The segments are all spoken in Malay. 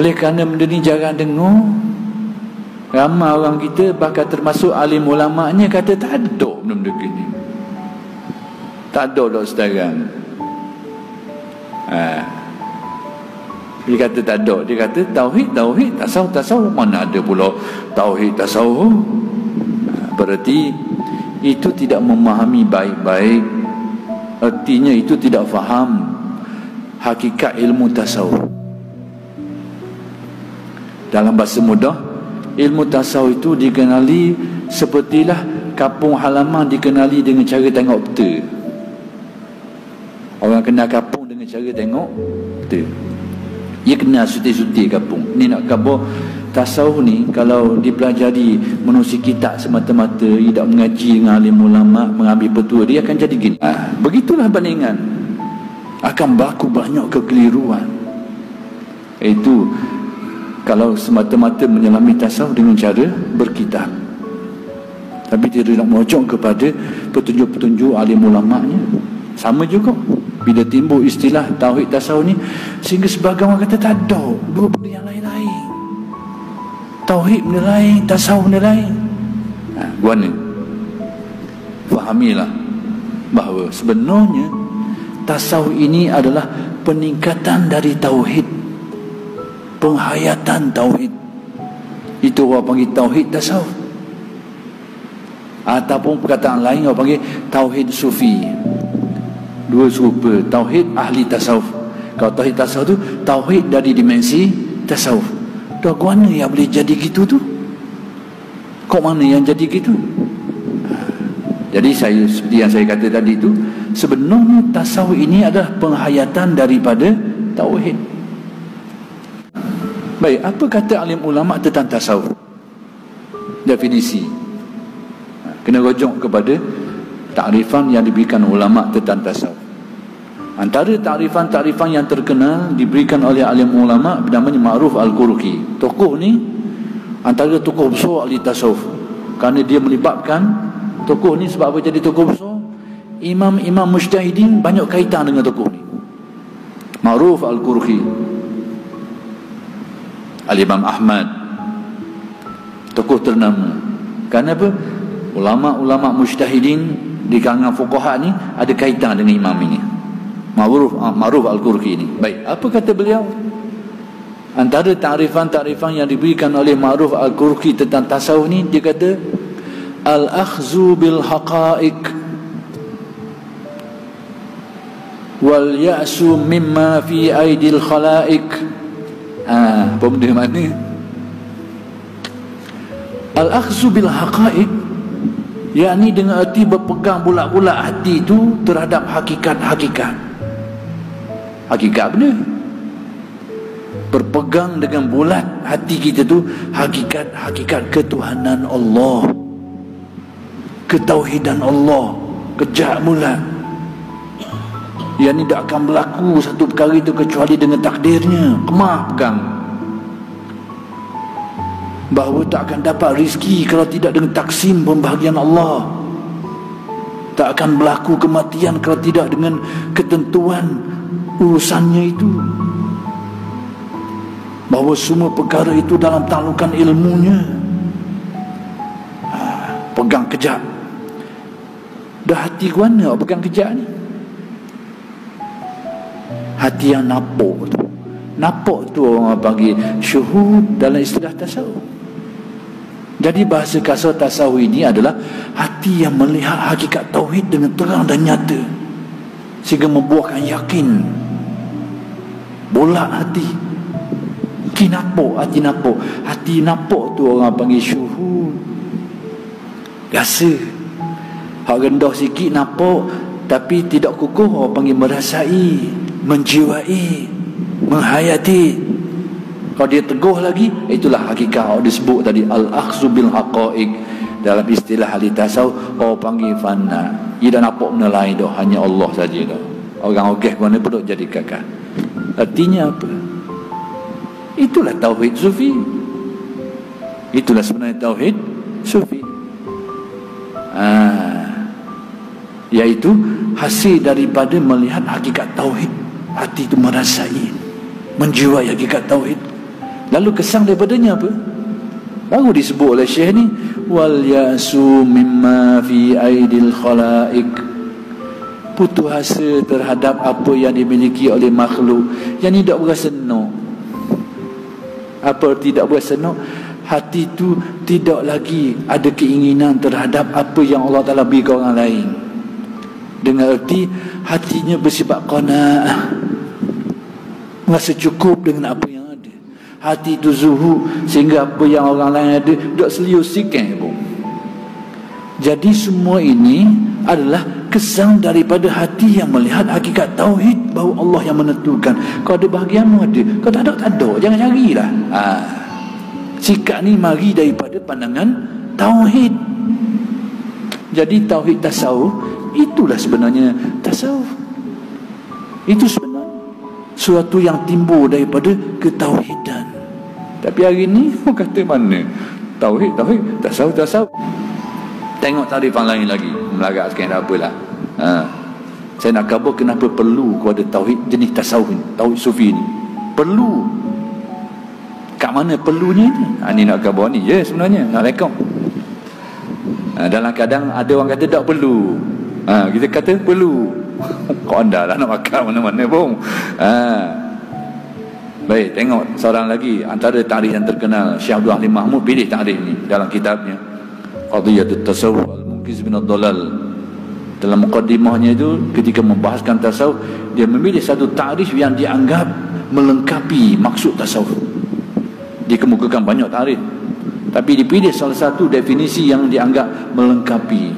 Oleh kerana benda ni jarang dengar, ramai orang kita, bahkan termasuk alim ulama'nya, kata tak ada benda-benda gini. Tak ada dah sekarang. Dia kata tak ada. Dia kata tauhid, tasawuf. Mana ada pula tauhid, tasawuf. Berarti itu tidak memahami baik-baik. Artinya itu tidak faham hakikat ilmu tasawuf. Dalam bahasa mudah, ilmu tasawuf itu dikenali sepertilah kampung halaman dikenali dengan cara tengok peta. Orang kenal kampung dengan cara tengok peta. Dia kenal suti-suti kampung. Ni nak khabar tasawuf ni, kalau dipelajari menusi kitab semata-mata, tidak mengaji dengan alim ulama, mengambil petua, dia akan jadi gini. Begitulah bandingan. Akan berlaku banyak kekeliruan. Itu kalau semata-mata menyelami tasawuf dengan cara berkitab, tapi tidak merujuk kepada petunjuk-petunjuk alim ulama'nya. Sama juga bila timbul istilah tauhid tasawuf ni, sehingga sebagian orang kata tak ada, dua benda yang lain-lain. Tauhid benda lain, tasawuf benda lain. Guana fahamilah bahawa sebenarnya tasawuf ini adalah peningkatan dari tauhid, penghayatan tauhid. Itu orang panggil tauhid tasawuf. Ataupun perkataan lain orang panggil tauhid sufi. Dua serupa, tauhid ahli tasawuf. Kalau tauhid tasawuf tu tauhid dari dimensi tasawuf. Dah mana yang boleh jadi gitu tu? Kok mana yang jadi gitu? Jadi seperti yang saya kata tadi tu, sebenarnya tasawuf ini adalah penghayatan daripada tauhid. Baik, apa kata alim ulama tentang tasawuf? Definisi. Kena rujuk kepada takrifan yang diberikan ulama tentang tasawuf. Antara takrifan-takrifan yang terkenal diberikan oleh alim ulama namanya Ma'ruf Al-Qurqi. Tokoh ni antara tokoh besar ahli tasawuf, kerana dia melibatkan tokoh ni. Sebab apa jadi tokoh besar? Imam-imam mujtahidin banyak kaitan dengan tokoh ni. Ma'ruf Al-Qurqi, Al-Imam Ahmad, tokoh ternama. Kerana apa? Ulama-ulama mujtahidin di kalangan fuqaha ni ada kaitan dengan imam ini, Ma'ruf Al-Qurqi ini. Baik, apa kata beliau? Antara takrifan-takrifan yang diberikan oleh Ma'ruf Al-Qurqi tentang tasawuf ni, dia kata al-akhzu bil haqa'iq wal ya'su mimma fi aidil khala'iq. Apa benda mana? Al-akhzu bil haqa'iq, yakni dengan erti berpegang bulat-bulat hati itu terhadap hakikat-hakikat. Hakikat benar. Berpegang dengan bulat hati kita tu hakikat-hakikat ketuhanan Allah, ketauhidan Allah, kejak bulat. Yang ni tak akan berlaku satu perkara itu kecuali dengan takdirnya. Kemah pegang. Bahawa tak akan dapat rezeki kalau tidak dengan taksim pembahagian Allah. Tak akan berlaku kematian kalau tidak dengan ketentuan urusannya itu. Bahawa semua perkara itu dalam taklukan ilmunya. Pegang kejap. Dah hati ke mana awak pegang kejap ni? Hati yang napok tu. Napok tu orang panggil syuhud dalam istilah tasawuf. Jadi bahasa kasar tasawuf ini adalah hati yang melihat hakikat tauhid dengan terang dan nyata, sehingga membuahkan yakin. Bola hati, kinapok, hati napok. Hati napok tu orang panggil syuhud. Rasa. Hak rendah sikit napok, tapi tidak kukuh, orang panggil merasai, menjiwai, menghayati. Kalau dia teguh lagi, itulah hakikat yang disebut tadi, al-akhzu bil haqa'iq. Dalam istilah ahli tasawuf, orang panggil fana. Ia dah nampak benda lain dah, hanya Allah saja dah. Orang ogeh mana pun jadi kakak. Artinya apa? Itulah tauhid sufi. Itulah sebenarnya tauhid sufi. Iaitu hasil daripada melihat hakikat tauhid. Hati itu merasai, menjiwai hakikat tauhid. Lalu kesan daripadanya apa? Baru disebut oleh Syekh ni, wal yasu mimma fi aidil khalaik, putus asa terhadap apa yang dimiliki oleh makhluk yang tidak berasa senang. Apa tidak berasa senang? Hati tu tidak lagi ada keinginan terhadap apa yang Allah Ta'ala beri ke orang lain. Dengan erti hatinya bersifat qanaah, merasa cukup dengan apa yang ada. Hati itu zuhud, sehingga apa yang orang lain ada dok seliu sikit pun. Jadi semua ini adalah kesan daripada hati yang melihat hakikat tauhid, bahawa Allah yang menentukan. Kau ada bahagianmu ada, kau tak ada, tak ada, jangan carilah. Sikap ni mari daripada pandangan tauhid. Jadi tauhid tasawuf itulah sebenarnya tasawuf. Itu sebenarnya suatu yang timbul daripada ketauhidan. Tapi hari ni kata mana tauhid, tasawuf. Tengok tarifan lain lagi, melarat sikit tak apalah. Saya nak khabar kenapa perlu kepada tauhid jenis tasawuf ni, tauhid sufi ni. Perlu. Kat mana perlunya ni? Ni nak khabar ni je sebenarnya, nak rekod. Dalam kadang ada orang kata tak perlu. Kita kata perlu. Kau anda lah nak makan mana-mana pun. Baik, tengok seorang lagi antara tarikh yang terkenal, Syekh Abdul Halim Mahmud pilih tarikh ni dalam kitabnya Qadhiyatut Tasawuf Al-Munqiz min Ad-Dhalal. Dalam muqaddimahnya itu, ketika membahaskan tasawuf, dia memilih satu tarikh yang dianggap melengkapi maksud tasawuf. Dikemukakan banyak tarikh, tapi dipilih salah satu definisi yang dianggap melengkapi.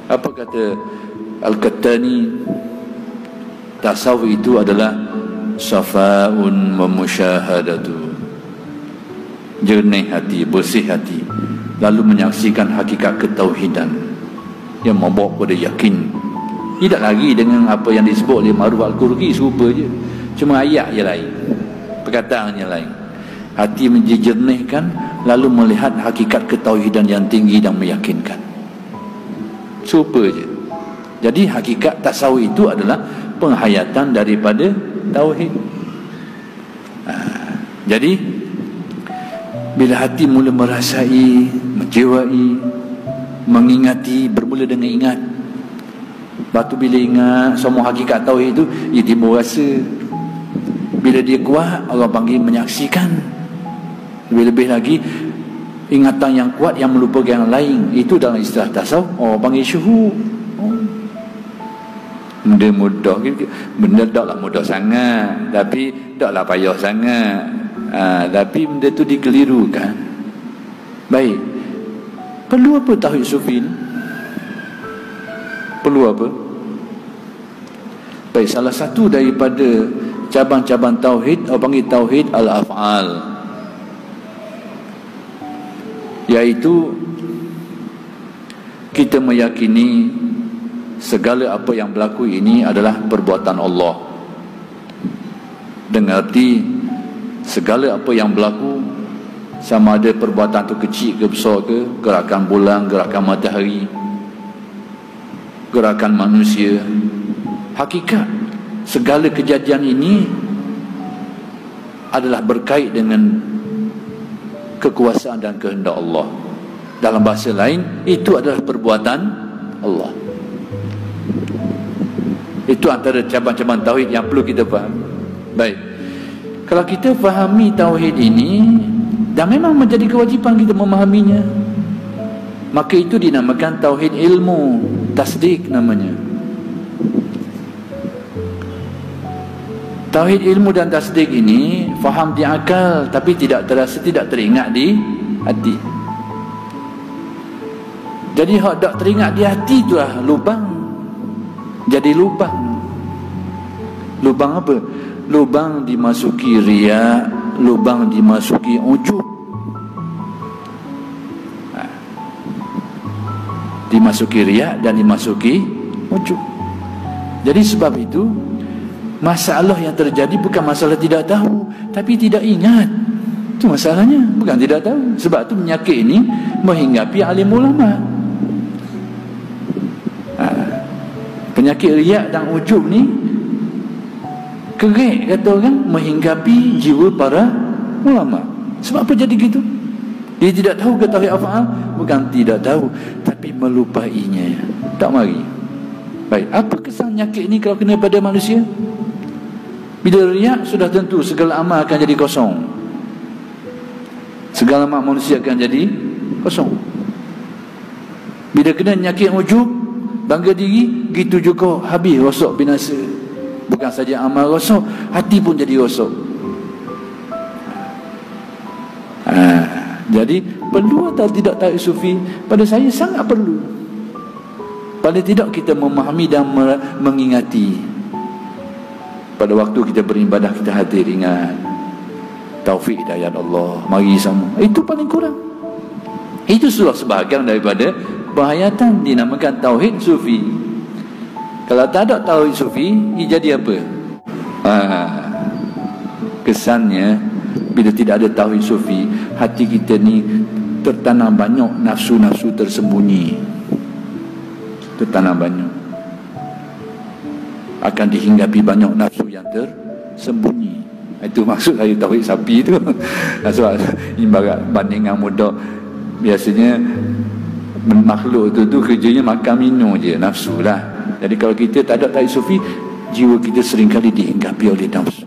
Apa kata Al-Qattani? Tasawuf itu adalah safaun wa musyahadatu, jernih hati, bersih hati, lalu menyaksikan hakikat ketauhidan yang membawa kepada yakin. Tidak lagi dengan apa yang disebut oleh Ma'ruf Al-Qurqi, serupa je, cuma ayat je lain, perkataannya lain. Hati dijernihkan, lalu melihat hakikat ketauhidan yang tinggi dan meyakinkan. Serupa je. Jadi hakikat tasawuf itu adalah penghayatan daripada tauhid. Jadi bila hati mula merasai, menjiwai, mengingati, bermula dengan ingat. Batu bila ingat semua hakikat tauhid itu, ia timbul rasa. Bila dia kuat, Allah panggil menyaksikan. Lebih-lebih lagi ingatan yang kuat yang melupakan yang lain, itu dalam istilah tasawuf orang panggil syuhud. Benda mudah, benda taklah mudah sangat, tapi taklah payah sangat. Tapi benda tu dikelirukan. Baik, perlu apa tauhid sufi ni? Perlu apa? Baik, salah satu daripada cabang-cabang tauhid, orang panggil tauhid al-af'al, iaitu kita meyakini segala apa yang berlaku ini adalah perbuatan Allah. Dengan arti segala apa yang berlaku, sama ada perbuatan tu kecil ke besar ke, gerakan bulan, gerakan matahari, gerakan manusia, hakikat segala kejadian ini adalah berkait dengan kekuasaan dan kehendak Allah. Dalam bahasa lain, itu adalah perbuatan Allah. Itu antara cabang-cabang tauhid yang perlu kita faham. Baik, kalau kita fahami tauhid ini, dan memang menjadi kewajipan kita memahaminya, maka itu dinamakan tauhid ilmu, tasdik namanya. Tauhid ilmu dan tasdik ini faham di akal, tapi tidak terasa, tidak teringat di hati. Jadi hak tak teringat di hati itulah lubang. Jadi lubang. Lubang apa? Lubang dimasuki riya, lubang dimasuki ujub. Dimasuki riya dan dimasuki ujub. Jadi sebab itu masalah yang terjadi bukan masalah tidak tahu, tapi tidak ingat. Itu masalahnya, bukan tidak tahu. Sebab itu penyakit ini menghinggapi alim ulama. Penyakit riak dan ujub ni kerek, kata orang, menghinggapi jiwa para ulama. Sebab apa jadi gitu? Dia tidak tahu ke tauhid af'al? Bukan tidak tahu, tapi melupainya. Tak mari. Baik, apa kesan nyakit ni kalau kena pada manusia? Bila riak, sudah tentu segala amal akan jadi kosong. Segala amal manusia akan jadi kosong. Bila kena nyakit ujub, bangga diri, gitu juga habis, rosak, binasa. Bukan saja amal rosak, hati pun jadi rosak. Jadi perlu atau tidak tauhid sufi? Pada saya sangat perlu. Paling tidak kita memahami dan mengingati. Pada waktu kita beribadah, kita hadir ingat taufik hidayat Allah, mari sama. Itu paling kurang. Itu sudah sebahagian daripada perhayatan dinamakan tauhid sufi. Kalau tak ada tauhid sufi, ia jadi apa? Kesannya bila tidak ada tauhid sufi, hati kita ni tertanam banyak nafsu-nafsu tersembunyi. Tertanam banyak. Akan dihinggapi banyak nafsu yang tersembunyi. Itu maksud saya tauhid sapi tu. Sebab ibarat bandingan muda, biasanya makhluk tu kerjanya makan minum je, nafsu lah. Jadi kalau kita tak ada tauhid sufi, jiwa kita seringkali dihinggapi oleh nafsu.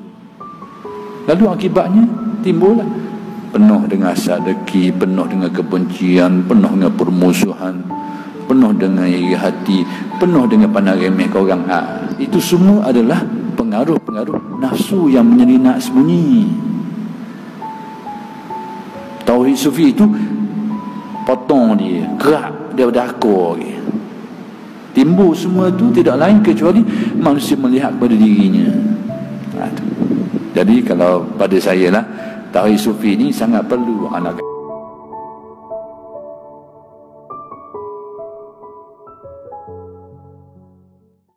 Lalu akibatnya timbullah penuh dengan hasad dengki, penuh dengan kebencian, penuh dengan permusuhan, penuh dengan iri hati, penuh dengan pandang remeh ke orang. Itu semua adalah pengaruh-pengaruh nafsu yang menyelinap sembunyi. Tauhid sufi itu potong dia, kerak dia pada akar dia. Timbul semua itu tidak lain kecuali manusia melihat pada dirinya. Jadi kalau pada saya lah, tauhid sufi ni sangat perlu. Nak